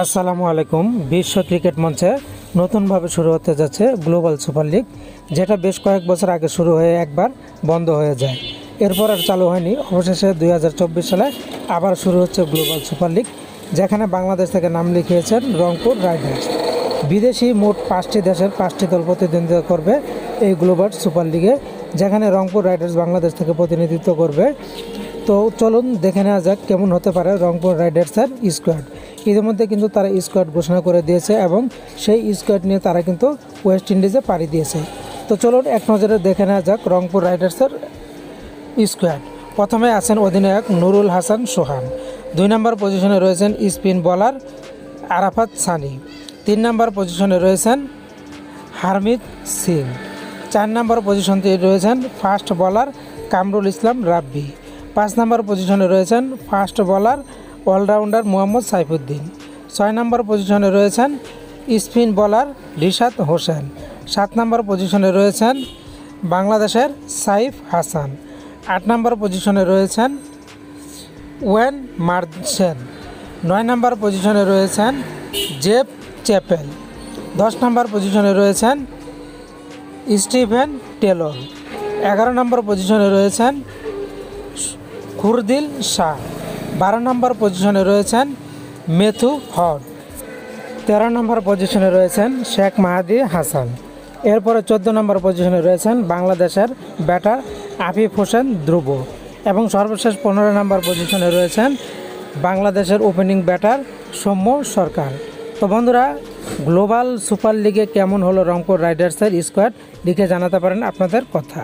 আসসালামু আলাইকুম। বিশ্ব ক্রিকেট মঞ্চে নতুনভাবে শুরু হতে যাচ্ছে গ্লোবাল সুপার লিগ, যেটা বেশ কয়েক বছর আগে শুরু হয়ে একবার বন্ধ হয়ে যায়। এরপর আর চালু হয়নি। অবশেষে 2024 সালে আবার শুরু হচ্ছে গ্লোবাল সুপার লিগ, যেখানে বাংলাদেশ থেকে নাম লিখিয়েছেন রংপুর রাইডার্স। বিদেশি মোট 5টি দেশের 5টি দল প্রতিদ্বন্দ্বিতা করবে এই গ্লোবাল সুপার লিগে, যেখানে রংপুর রাইডার্স বাংলাদেশ থেকে প্রতিনিধিত্ব করবে। তো চলুন দেখে নেওয়া যাক কেমন হতে পারে রংপুর রাইডার্সের স্কোয়াড। ইতিমধ্যে কিন্তু তারা স্কোয়াড ঘোষণা করে দিয়েছে এবং সেই স্কোয়াড নিয়ে তারা কিন্তু ওয়েস্ট ইন্ডিজে পাড়ি দিয়েছে। তো চলুন এক নজরে দেখে নেওয়া যাক রংপুর রাইডার্সের স্কোয়াড। প্রথমে আছেন অধিনায়ক নুরুল হাসান সোহান। 2 নম্বর পজিশনে রয়েছেন spin bowler Arafat Sunny. 3 number পজিশনে রয়েছেন হারমিত সিং। 4 নম্বর পজিশনটি রয়েছেন fast bowler Kamrul Islam Rabbi. 5 number পজিশনে রয়েছেন fast bowler allrounder Mohammad Saifuddin. 6 number পজিশনে রয়েছেন spin bowler Rishad Hossain. 7 number পজিশনে রয়েছেন বাংলাদেশের সাইফ হাসান। 8 নম্বর পজিশনে রয়েছেন ওয়েন মার্শেল। 9 নম্বর পজিশনে রয়েছেন জেফ চ্যাপেল। 10 নম্বর পজিশনে রয়েছেন স্টিভেন টেলর। 11 নম্বর পজিশনে রয়েছেন খুরদিল শাহ। 12 নম্বর পজিশনে রয়েছেন মেথু হড। 13 নম্বর পজিশনে রয়েছেন শেখ মাহাদি হাসান। এরপরে 14 নম্বর পজিশনে রয়েছেন বাংলাদেশের ব্যাটার আফিফ হোসেন ধ্রুব। এবং সর্বশেষ 15 নম্বর পজিশনে রয়েছেন বাংলাদেশের ওপেনিং ব্যাটার সৌম্য সরকার। তো বন্ধুরা, গ্লোবাল সুপার লিগে কেমন হলো রংপুর রাইডার্সের স্কোয়াড, লিখে জানাতে পারেন আপনাদের কথা।